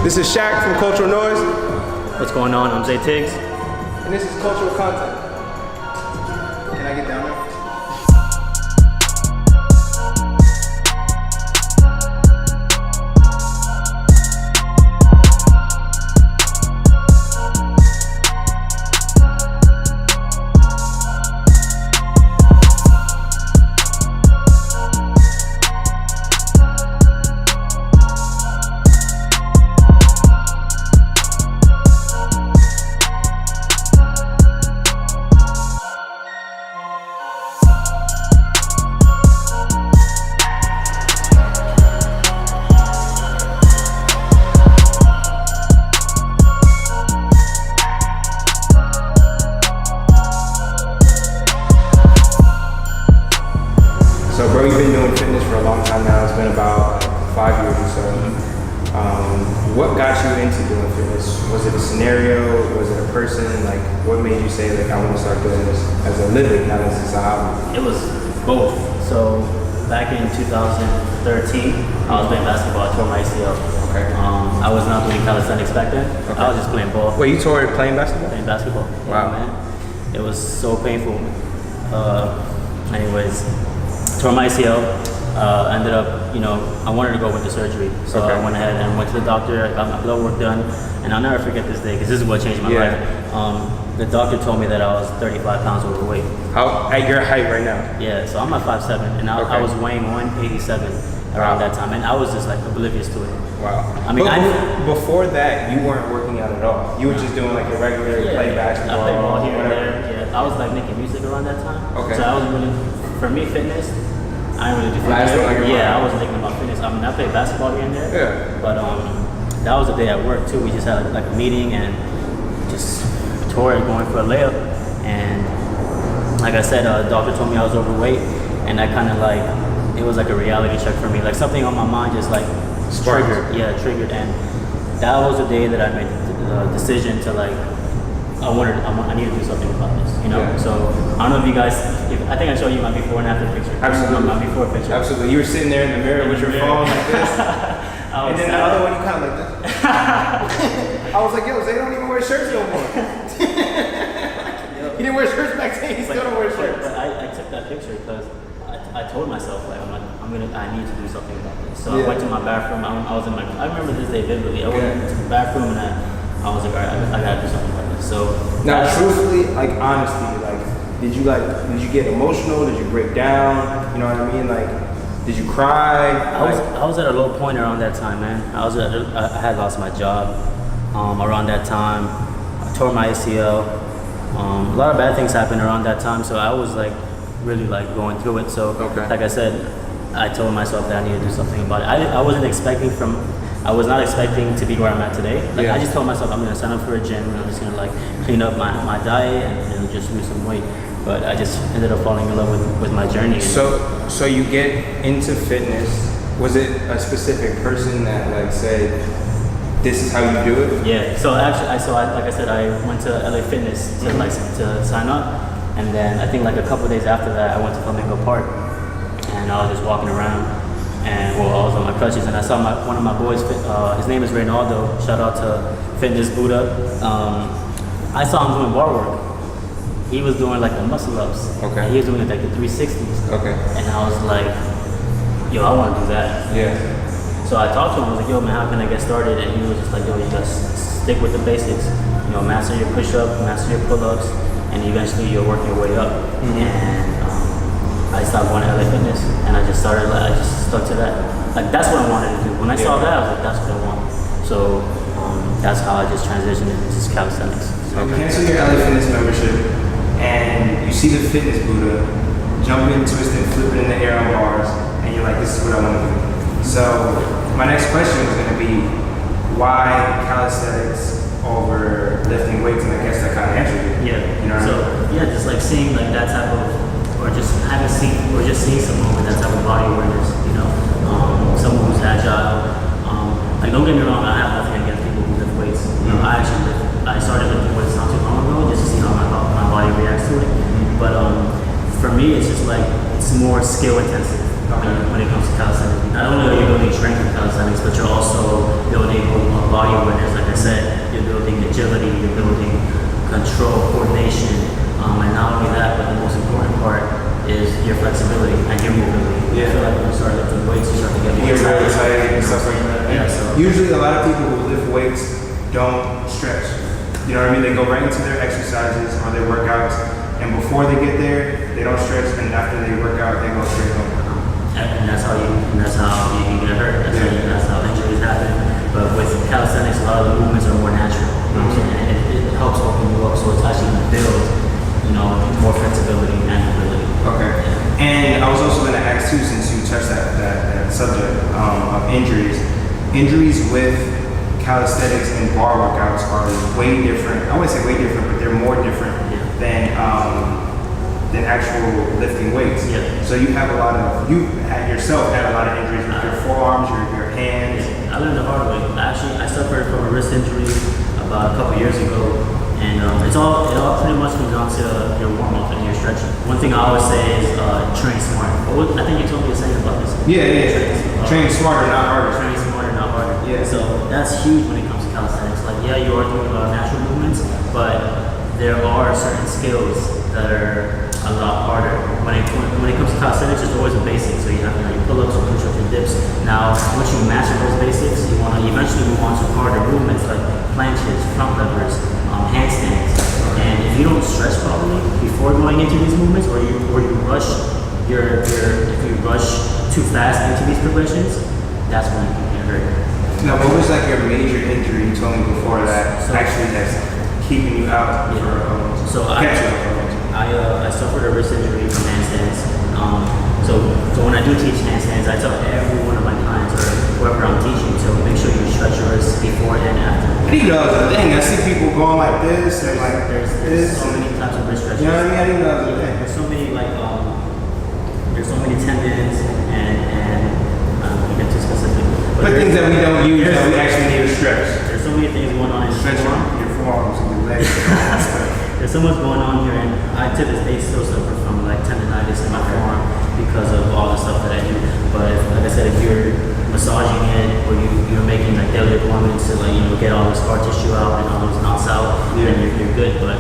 This is Shaq from Culturalnoise. What's going on? I'm Tiggs. And this is Cultural Content. Can I get down there? So bro, you've been doing fitness for a long time now. It's been about 5 years or so. What got you into doing fitness? Was it a scenario? Was it a person? Like, what made you say, like, I want to start doing this as a living, not as a hobby? It was both. So back in 2013, I was playing basketball. I tore my ACL. Okay. I was not doing calisthenics back then. Okay. I was just playing ball. Wait, you tore it playing basketball? Playing basketball. Wow. Yeah, man. It was so painful. Anyways, tore my ACL. Ended up, I wanted to go into surgery. So Okay. I went ahead and went to the doctor. I got my blood work done. And I'll never forget this day because this is what changed my life. The doctor told me that I was 35 pounds overweight. How, at your height right now? Yeah, so I'm at 5'7", and I was weighing 187 around that time, and I was just like oblivious to it. Wow. I mean, before that, you weren't working out at all. You were just doing like a regular play basketball. I played ball here and whatever. there. Yeah, I was like making music around that time. Okay. So I was really, for me, fitness. I didn't really do Last fitness. one on your mind. I wasn't thinking about fitness. I mean, I played basketball here and there. Yeah. But that was the day at work too. We just had like a meeting and just tore it going for a layup. And like I said, the doctor told me I was overweight, and I kind of like, it was like a reality check for me. Like something on my mind just like triggered. Yeah, triggered. And that was the day that I made the decision to like, I need to do something about this, Yeah. So I don't know if you guys, I think I showed you my before and after picture. Absolutely. My before picture. Absolutely. You were sitting there in the mirror with your phone like this. And then the other one, you kind of like this. I was like, yo, they don't even wear shirts no more. He didn't wear shirts back then. He still don't wear shirts. But I took that picture because I told myself like I need to do something about this. So I went to my bathroom. I remember this day vividly. I went to the bathroom and I was like, all right, I gotta do something about this. So now, truthfully, like honestly, like did you get emotional? Did you break down? You know what I mean? Like, did you cry? I was at a low point around that time, man. I had lost my job around that time. I tore my ACL. A lot of bad things happened around that time, so I was like really like going through it. So like I said, I told myself that I needed to do something about it. I was not expecting to be where I'm at today. Like I just told myself I'm gonna sign up for a gym and I'm just gonna like clean up my diet and just lose some weight. But I just ended up falling in love with my journey. So you get into fitness. Was it a specific person that like said, this is how you do it? Yeah. So actually, like I said, I went to LA Fitness to sign up, and then I think like a couple days after that, I went to Flamingo Park, and I was just walking around, and I was on my crutches, and I saw one of my boys. His name is Reynaldo. Shout out to Fitness Buddha. I saw him doing bar work. He was doing like the muscle ups. Okay. And he was doing like the 360s. Okay. And I was like, yo, I want to do that. Yeah. So I talked to him. I was like, yo, man, how can I get started? And he was just like, yo, you just stick with the basics. Master your push-up, master your pull-ups, and eventually you'll work your way up. And I stopped going to LA Fitness, and I just stuck to that. Like that's what I wanted to do. When I saw that, I was like, that's what I want. So that's how I just transitioned into calisthenics. So you cancel your LA Fitness membership, and you see the Fitness Buddha jumping, twisting, flipping in the air on bars, and you're like, this is what I want to do. So my next question was going to be, why calisthenics over lifting weights? And I guess that kind of answered it. Yeah. You know what I mean? Just like seeing like that type of, or just seeing someone with that type of body awareness. Someone who's agile. Like don't get me wrong, I have nothing against people who lift weights. I started lifting weights not too long ago just to see how my body reacts to it. But for me, it's just like it's more skill intensive. when it comes to calisthenics. Not only are you building strength in calisthenics, but you're also building body awareness. Like I said, you're building agility, you're building control, coordination, and not only that, but the most important part is your flexibility and your mobility. I feel like when you start lifting weights, you start to get more excited and stuff like that. Yeah, so usually a lot of people who lift weights don't stretch. You know what I mean? They go right into their exercises or their workouts, and before they get there, they don't stretch, and after they work out, they go straight home. and that's how you get hurt. That's how injuries happen. But with calisthenics, a lot of the movements are more natural. You know what I'm saying? And it helps open you up, so it's actually going to build, more flexibility and mobility. Okay. And I was also going to ask too, since you touched that subject of injuries. Injuries with calisthenics and bar workouts are way different. I wouldn't say way different, but they're more different than actual lifting weights. Yeah. So you had yourself had a lot of injuries with your forearms, your hands. I learned the hard way. Actually, I suffered from a wrist injury about a couple years ago, and it all pretty much comes down to your warm up and your stretching. One thing I always say is train smart. I think you told me the same about this. Train smarter, not harder. Train smarter, not harder. Yeah. So that's huge when it comes to calisthenics. Like, yeah, you are doing a lot of natural movements, but there are certain skills that are a lot harder. When it comes to calisthenics, there's always a basic. So you have your pull-ups, your push-ups, your dips. Now, once you master those basics, you want to eventually move on to harder movements like planches, front levers, handstands. And if you don't stretch properly before going into these movements, or you rush if you rush too fast into these progressions, that's when you can get hurt. Now, what was like your major injury you told me before that's keeping you out for I suffered a wrist injury from handstands. So when I do teach handstands, I tell every one of my clients or whoever I'm teaching to make sure you stretch your wrists before and after. I didn't know that was a thing. I see people going like this and like there's this. So many types of wrist stretches. You know what I mean? I didn't know that was a thing. There's so many there's so many tendons and I don't want to get too specific. But things that we don't use that we actually need to stretch. There's so many things going on in stretch your forearms and your legs. There's so much going on here, and I to this day still suffer from like tendonitis in my forearm because of all the stuff that I do. But like I said, if you're massaging it or you're making like daily appointments to get all the scar tissue out and all those knots out, then you're good. But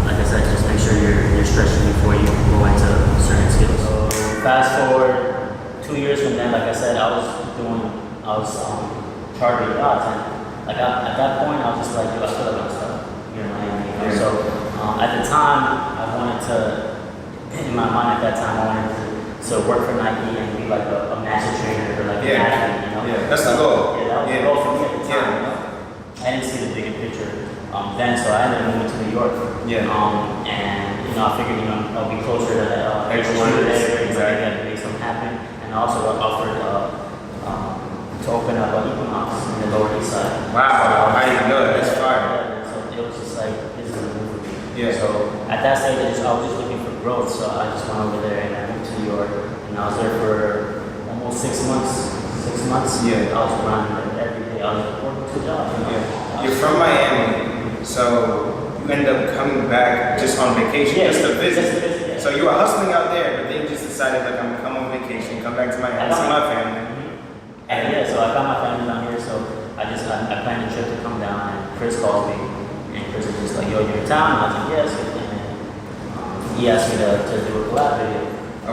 like I said, just make sure you're stretching before you go into certain skills. So fast forward 2 years from then, like I said, I was charting yachts, and like at that point, I was just like, I feel like I'm stuck. So at the time, I wanted to, in my mind at that time, I wanted to work for Nike and be like a master trainer or like an athlete, Yeah, that's the goal. Yeah, that was the goal for me at the time. I didn't see the bigger picture then, so I ended up moving to New York. And I figured I'll be closer to that. To make something happen. And I also offered to open up an Equinox in the Lower East Side. Wow, I didn't know that. That's fire. It was just like, this is a move for me. Yeah. So at that stage, I was just looking for growth. So I just went over there and I moved to New York. And I was there for almost 6 months. 6 months. Yeah. I was running like every day. I was working 2 jobs. You're from Miami, so you ended up coming back just on vacation, just to visit. So you were hustling out there, but then you just decided like I'm gonna come on vacation, come back to Miami, see my family. And so I got my family down here. So I planned a trip to come down, and Chris calls me. And Chris was just like, yo, you're in town? And I was like, yes. And he asked me to do a collab video.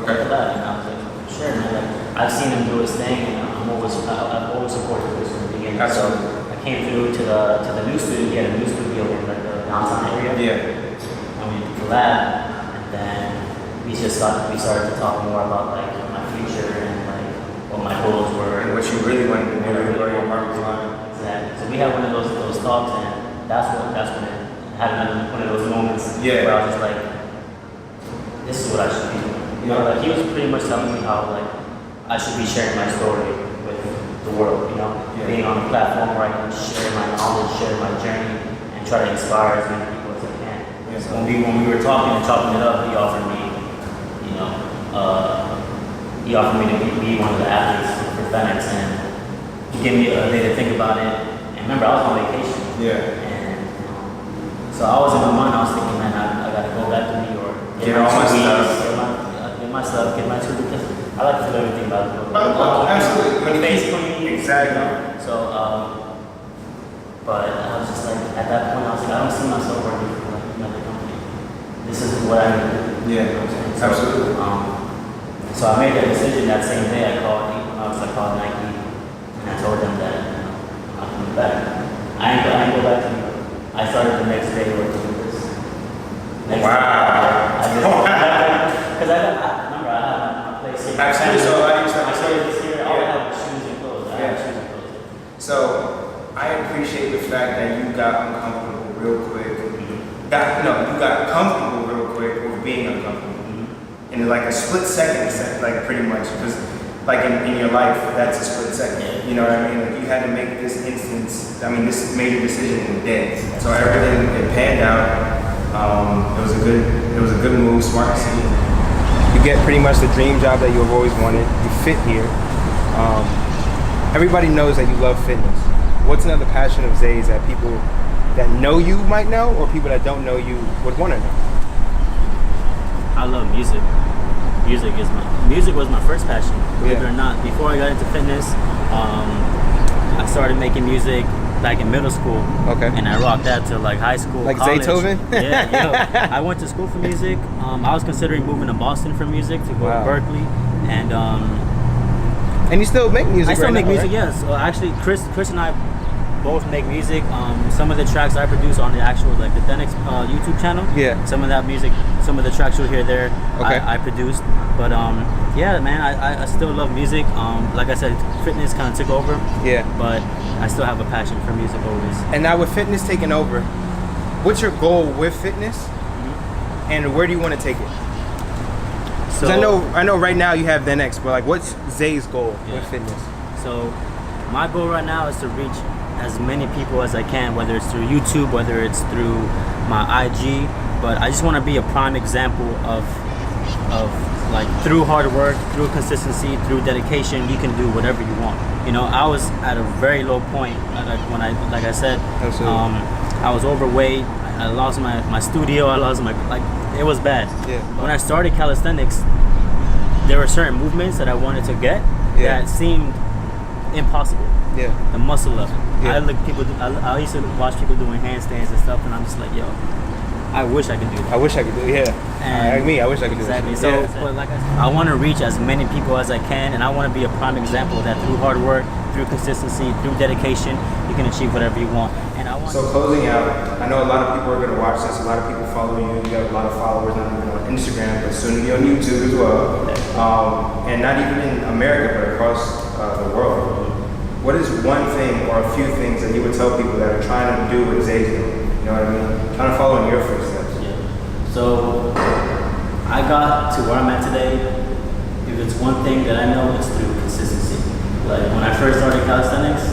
Okay. And I was like, sure, man. Like, I've seen him do his thing, and I've always supported Chris from the beginning. Absolutely. So I came through to the new studio. He had a new studio in like the downtown area. And we did the collab, and then we started to talk more about like my future and like what my goals were And what you really wanted to do, where your heart was lying. Exactly. So we had one of those talks, and that's when it had one of those moments where I was just like, this is what I should be doing. Like he was pretty much telling me how like I should be sharing my story with the world, being on a platform where I can share my knowledge, share my journey, and try to inspire as many people as I can. So when we were talking and chopping it up, he offered me, to be one of the athletes for Felix, and he gave me a day to think about it. And remember, I was on vacation. And so I was in my mind, I was thinking, man, I gotta go back to New York, Get all my stuff. get my stuff, get my 2 weeks. I like to feel everything about the book. Absolutely. When face clean. Exactly. You know? So, but I was just like, at that point, I was like, I don't see myself working for like another company. This is what I do. Yeah, You know what I'm saying? absolutely. So I made that decision that same day. I called Nike, and I told them that I'm not coming back. I ain't go back to New York. I started the next day working with this. Next Wow. day, because I remember I had my place here. Absolutely. So I used to my place is here. All I have was shoes and clothes. I have shoes and clothes. So I appreciate the fact that you got uncomfortable real quick. You got comfortable real quick with being uncomfortable. In like a split second, like pretty much, because like in your life, that's a split second. You know what I mean? Like you had to make this instance. I mean, this major decision in a day. So everything it panned out. It was a good move, smart decision. You get pretty much the dream job that you've always wanted. You fit here. Everybody knows that you love fitness. What's another passion of Zay's that people that know you might know, or people that don't know you would want to know? I love music. Music was my first passion, believe it or not. Before I got into fitness, I started making music back in middle school. Okay. And I rocked that to like high school, like college. Zaytoven? Yeah, I went to school for music. I was considering moving to Boston for music to go to Berkeley, and you still make music? I still make music, right? yes. Actually, Chris and I both make music. Some of the tracks I produce on the actual like the Tiggs YouTube channel. Yeah. Some of that music, some of the tracks you'll hear there, okay. I produced. But yeah, man, I still love music. Like I said, fitness kind of took over. Yeah. But I still have a passion for music always. And now with fitness taking over, what's your goal with fitness? Mm-hmm. And where do you want to take it? So I know right now you have the next, but like what's Zay's goal with fitness? So my goal right now is to reach as many people as I can, whether it's through YouTube, whether it's through my IG, but I just want to be a prime example of like through hard work, through consistency, through dedication, you can do whatever you want. You know, I was at a very low point when like I said, I was overweight. I lost my studio. I lost it was bad. Yeah. When I started calisthenics, there were certain movements that I wanted to get that seemed impossible. Yeah. The muscle up. Yeah. I used to watch people doing handstands and stuff, and I'm just like, yo, I wish I could do that. I wish I could do it. Yeah. And I wish I could do that. Exactly. So, but like I want to reach as many people as I can, and I want to be a prime example that through hard work, through consistency, through dedication, you can achieve whatever you want. And I want. So closing out, I know a lot of people are going to watch this. A lot of people follow you. You have a lot of followers, not even on Instagram, but soon to be on YouTube as well. And not even in America, but across the world. What is one thing or a few things that you would tell people that are trying to do what Zay's doing? You know what I mean? Trying to follow in your footsteps. Yeah. So I got to where I'm at today. If it's one thing that I know, it's through consistency. Like when I first started calisthenics,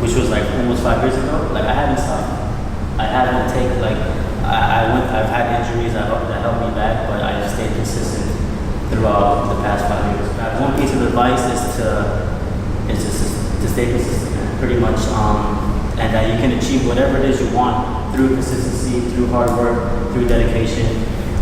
which was like almost 5 years ago, like I haven't stopped. I haven't taken I've had injuries that helped me back, but I just stayed consistent throughout the past 5 years. One piece of advice is to stay consistent, pretty much, and that you can achieve whatever it is you want through consistency, through hard work, through dedication.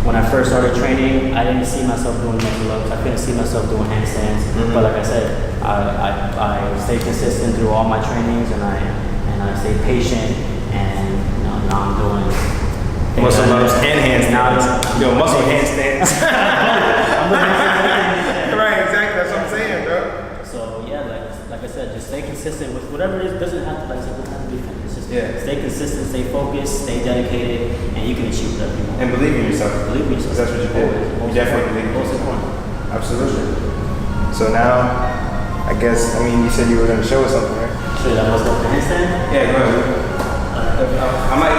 When I first started training, I didn't see myself doing muscle ups. I couldn't see myself doing handstands. Mm-hmm. But like I said, I stayed consistent through all my trainings, and I stayed patient. And now I'm doing muscle ups and handstands. Yo, muscle handstands. Right, exactly. That's what I'm saying, bro. So yeah, like I said, just stay consistent with whatever it is. Doesn't have to be fitness. Just stay consistent, stay focused, stay dedicated, and you can achieve whatever you want. And believe in yourself. Believe in yourself. That's what you did. You definitely believe in yourself. Most important. Absolutely. So now, I guess, you said you were going to show us something, right? Should I must go to handstand? Yeah, go ahead. I might